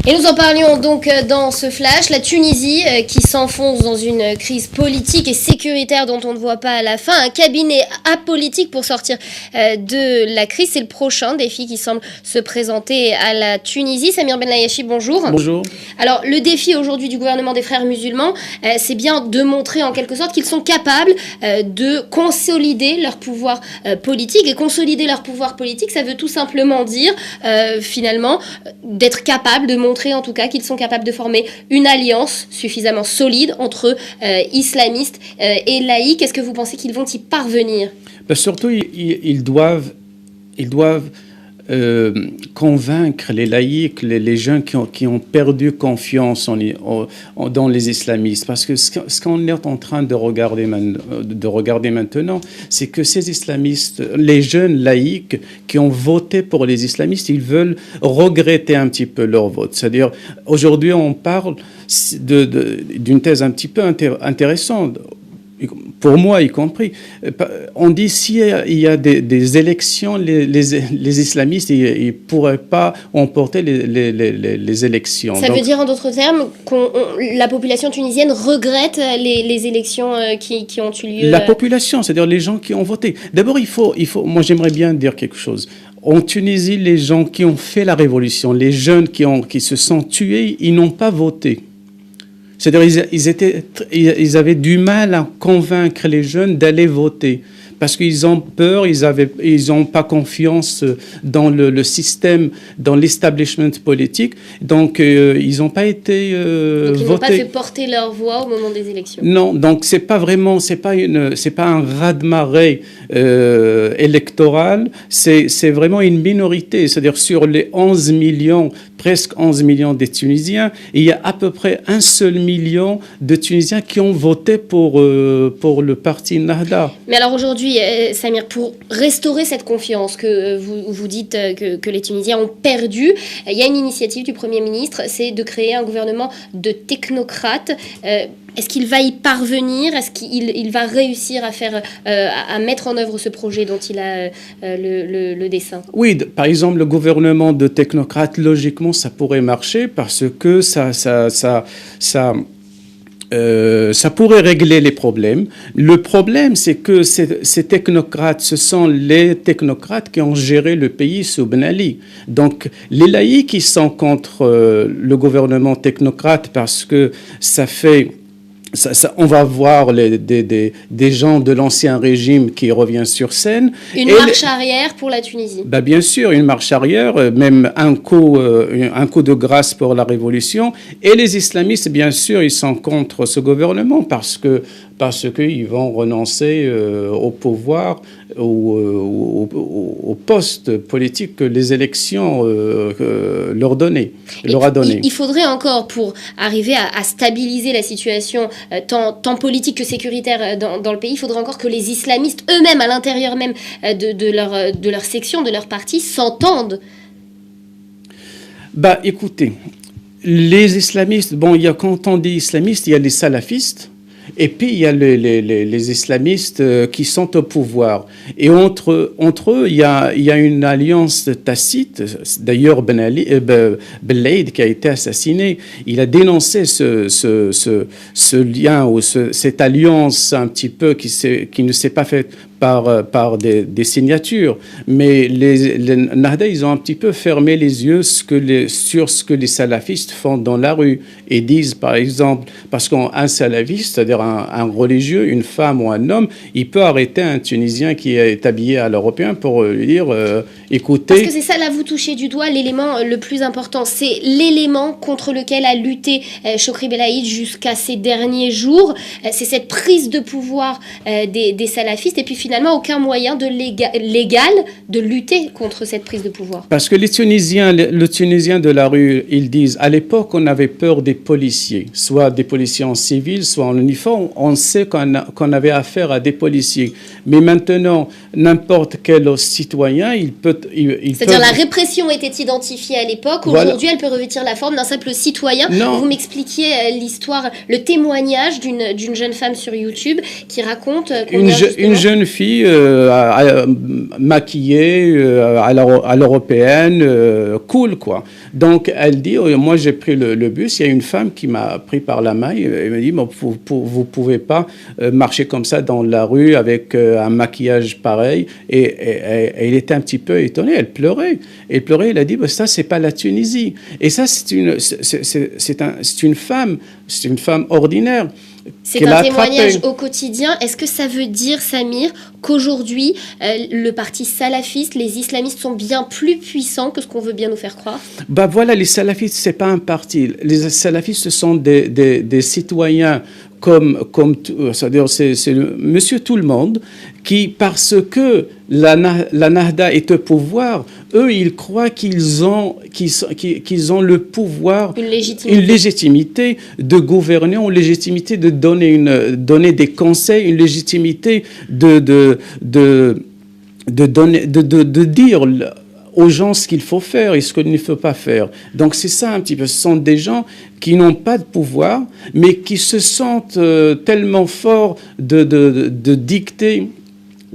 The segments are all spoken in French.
Et nous en parlions donc dans ce flash, la Tunisie qui s'enfonce dans une crise politique et sécuritaire dont on ne voit pas à la fin. Un cabinet apolitique pour sortir de la crise, c'est le prochain défi qui semble se présenter à la Tunisie. Samir Benlayachi, bonjour. Bonjour. Alors le défi aujourd'hui du gouvernement des frères musulmans, c'est bien de montrer en quelque sorte qu'ils sont capables de consolider leur pouvoir politique. Et consolider leur pouvoir politique, ça veut tout simplement dire finalement d'être capable de montrer en tout cas qu'ils sont capables de former une alliance suffisamment solide entre islamistes et laïcs. Est-ce que vous pensez qu'ils vont y parvenir ? Surtout, ils doivent convaincre les laïcs, les gens qui ont perdu confiance dans les islamistes. Parce que ce qu'on est en train de regarder maintenant, c'est que ces islamistes, les jeunes laïcs qui ont voté pour les islamistes, ils veulent regretter un petit peu leur vote. C'est-à-dire, aujourd'hui, on parle d'une thèse un petit peu intéressante, pour moi y compris. On dit s'il y a des élections, les islamistes ils pourraient pas emporter les élections. Ça veut dire en d'autres termes que la population tunisienne regrette les élections qui ont eu lieu. La population, c'est-à-dire les gens qui ont voté. D'abord, il faut. Moi, j'aimerais bien dire quelque chose. En Tunisie, les gens qui ont fait la révolution, les jeunes qui se sont tués, ils n'ont pas voté. C'est-à-dire ils avaient du mal à convaincre les jeunes d'aller voter parce qu'ils ont peur, ils n'ont pas confiance dans le système, dans l'establishment politique. Donc, ils n'ont pas été donc, ils votés. n'ont pas fait porter leur voix au moment des élections. Non, donc c'est pas un raz-de-marée électoral, c'est vraiment une minorité. C'est-à-dire sur les 11 millions, presque 11 millions de Tunisiens, il y a à peu près 1 seul million de Tunisiens qui ont voté pour le parti Nahda. Mais alors aujourd'hui, Samir, pour restaurer cette confiance que vous dites que les Tunisiens ont perdue, il y a une initiative du Premier ministre, c'est de créer un gouvernement de technocrates. Est-ce qu'il va y parvenir ? Est-ce qu'il va réussir à mettre en œuvre ce projet dont il a le dessein ? Oui, par exemple, le gouvernement de technocrates, logiquement, ça pourrait marcher parce que ça pourrait régler les problèmes. Le problème, c'est que ces technocrates, ce sont les technocrates qui ont géré le pays sous Ben Ali. Donc, les laïcs, ils sont contre le gouvernement technocrate parce que ça fait... on va voir des gens de l'ancien régime qui reviennent sur scène. Une marche arrière pour la Tunisie. Bien sûr, une marche arrière, même un coup de grâce pour la révolution. Et les islamistes, bien sûr, ils sont contre ce gouvernement parce qu'ils vont renoncer au pouvoir, au poste politique que les élections leur a donné. Il faudrait encore, pour arriver à stabiliser la situation tant politique que sécuritaire dans le pays, il faudrait encore que les islamistes eux-mêmes, à l'intérieur même de leur section, de leur parti, s'entendent. Écoutez, les islamistes, quand on dit islamistes, il y a les salafistes. Et puis, il y a les islamistes qui sont au pouvoir. Et entre eux, il y a une alliance tacite. D'ailleurs, Ben Laïd, qui a été assassiné, il a dénoncé ce lien ou cette alliance un petit peu qui ne s'est pas faite par des signatures. Mais les Nahda, ils ont un petit peu fermé les yeux sur ce que les salafistes font dans la rue. Et disent, par exemple, parce qu'un salafiste, c'est-à-dire un religieux, une femme ou un homme, il peut arrêter un Tunisien qui est habillé à l'européen pour lui dire écoutez... Parce que c'est ça, là, vous touchez du doigt l'élément le plus important. C'est l'élément contre lequel a lutté Chokri Belaïd jusqu'à ces derniers jours. C'est cette prise de pouvoir des salafistes. Et puis finalement, aucun moyen légal de lutter contre cette prise de pouvoir. Parce que le Tunisien de la rue, ils disent, à l'époque, on avait peur des policiers, soit des policiers en civil, soit en uniforme. On sait qu'on avait affaire à des policiers. Mais maintenant, n'importe quel citoyen, il peut... C'est-à-dire la répression était identifiée à l'époque, aujourd'hui elle peut revêtir la forme d'un simple citoyen. Non. Vous m'expliquiez l'histoire, le témoignage d'une jeune femme sur YouTube qui raconte... Une jeune fille maquillée à l'européenne, cool quoi. Donc elle dit, moi j'ai pris le bus, il y a une femme qui m'a pris par la main et m'a dit, vous pouvez pas marcher comme ça dans la rue avec un maquillage pareil. Et elle était un petit peu étonnée, elle pleurait, elle a dit, ça c'est pas la Tunisie. Et ça c'est une femme ordinaire. C'est un témoignage au quotidien. Est-ce que ça veut dire, Samir, qu'aujourd'hui, le parti salafiste, les islamistes sont bien plus puissants que ce qu'on veut bien nous faire croire? Voilà, les salafistes, c'est pas un parti. Les salafistes, ce sont des citoyens c'est-à-dire c'est monsieur tout le monde qui, parce que la Nahda est au pouvoir, eux, ils croient qu'ils ont le pouvoir, une légitimité de gouverner, une légitimité de donner des conseils, une légitimité de dire aux gens ce qu'il faut faire et ce qu'il ne faut pas faire. Donc c'est ça un petit peu. Ce sont des gens qui n'ont pas de pouvoir, mais qui se sentent tellement forts de dicter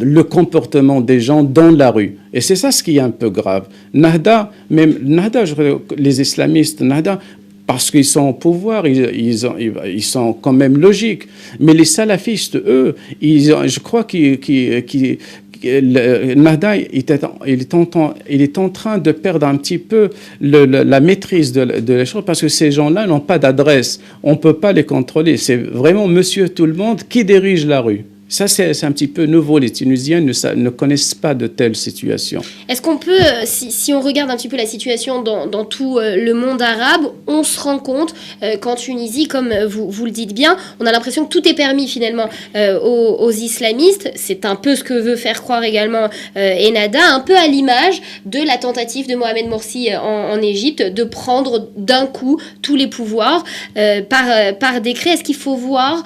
le comportement des gens dans la rue. Et c'est ça ce qui est un peu grave. Nahda, les islamistes, Nahda, parce qu'ils sont au pouvoir, ils sont quand même logiques. Mais les salafistes, eux, je crois Nahda, il est en train de perdre un petit peu la maîtrise de la chose parce que ces gens-là n'ont pas d'adresse. On ne peut pas les contrôler. C'est vraiment monsieur tout le monde qui dirige la rue. Ça, c'est un petit peu nouveau. Les Tunisiens ne connaissent pas de telles situations. Est-ce qu'on peut, si on regarde un petit peu la situation dans tout le monde arabe, on se rend compte qu'en Tunisie, comme vous le dites bien, on a l'impression que tout est permis finalement aux islamistes. C'est un peu ce que veut faire croire également Ennahda, un peu à l'image de la tentative de Mohamed Morsi en Égypte de prendre d'un coup tous les pouvoirs par décret. Est-ce qu'il faut voir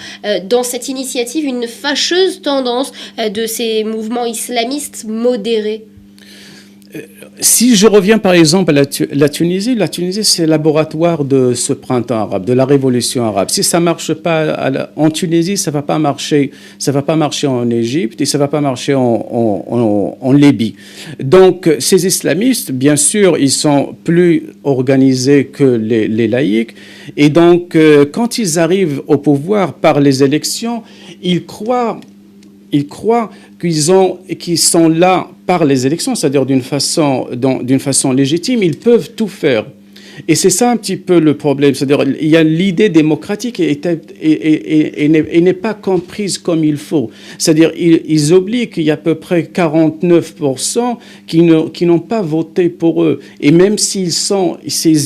dans cette initiative une fâcheuse tendance de ces mouvements islamistes modérés? Si je reviens par exemple à la Tunisie, c'est le laboratoire de ce printemps arabe, de la révolution arabe. Si ça marche pas en Tunisie, ça va pas marcher en Égypte et ça va pas marcher en Libye. Donc ces islamistes, bien sûr, ils sont plus organisés que les laïcs et donc quand ils arrivent au pouvoir par les élections, ils croient qu'ils sont là par les élections, c'est-à-dire d'une façon légitime, ils peuvent tout faire. Et c'est ça un petit peu le problème, c'est-à-dire il y a l'idée démocratique et n'est pas comprise comme il faut. C'est-à-dire ils oublient qu'il y a à peu près 49% qui n'ont pas voté pour eux. Et même s'ils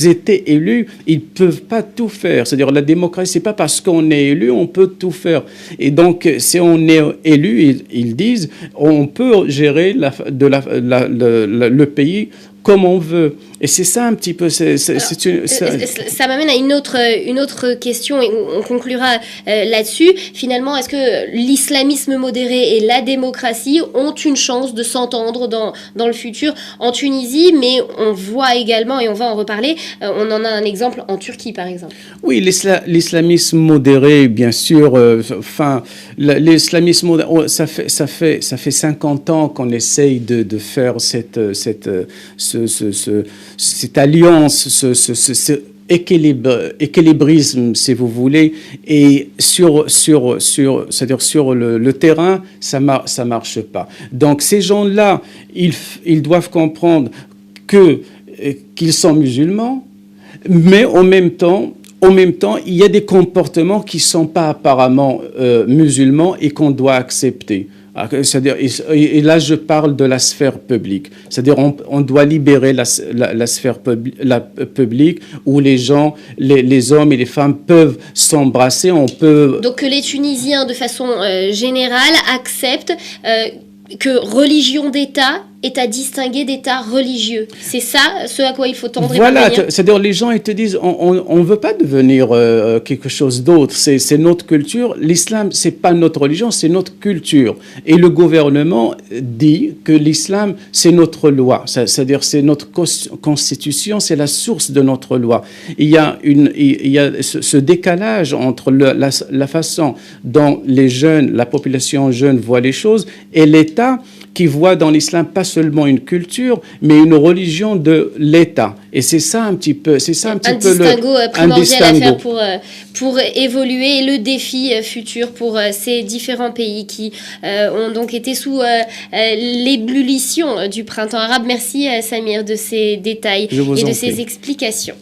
étaient élus, ils peuvent pas tout faire. C'est-à-dire la démocratie, c'est pas parce qu'on est élu, on peut tout faire. Et donc si on est élu, ils disent, on peut gérer le pays comme on veut. Et c'est ça un petit peu. Ça m'amène à une autre question et on conclura là-dessus. Finalement, est-ce que l'islamisme modéré et la démocratie ont une chance de s'entendre dans le futur en Tunisie? Mais on voit également, et on va en reparler, on en a un exemple en Turquie par exemple. Oui, l'islamisme modéré, bien sûr. L'islamisme modéré, ça fait 50 ans qu'on essaye de faire cette alliance, ce équilibrisme, si vous voulez, et c'est-à-dire sur le terrain, ça marche pas. Donc ces gens-là, ils doivent comprendre qu'ils sont musulmans, mais en même temps, il y a des comportements qui sont pas apparemment musulmans et qu'on doit accepter. C'est-à-dire, et là je parle de la sphère publique, c'est-à-dire on doit libérer la sphère publique où les gens, les hommes et les femmes peuvent s'embrasser, Donc que les Tunisiens de façon générale acceptent que religion d'État est à distinguer d'États religieux. C'est ça ce à quoi il faut tendre. Voilà, c'est-à-dire les gens ils te disent on ne veut pas devenir quelque chose d'autre, c'est notre culture. L'islam, c'est pas notre religion, c'est notre culture. Et le gouvernement dit que l'islam, c'est notre loi, c'est-à-dire c'est notre constitution, c'est la source de notre loi. Il y a ce décalage entre la façon dont les jeunes, la population jeune voit les choses et l'État qui voit dans l'islam pas seulement une culture, mais une religion de l'État. Et c'est ça un petit peu, distinguo primordial à faire pour évoluer, le défi futur pour ces différents pays qui ont donc été sous l'ébullition du printemps arabe. Merci Samir de ces détails et de ces explications.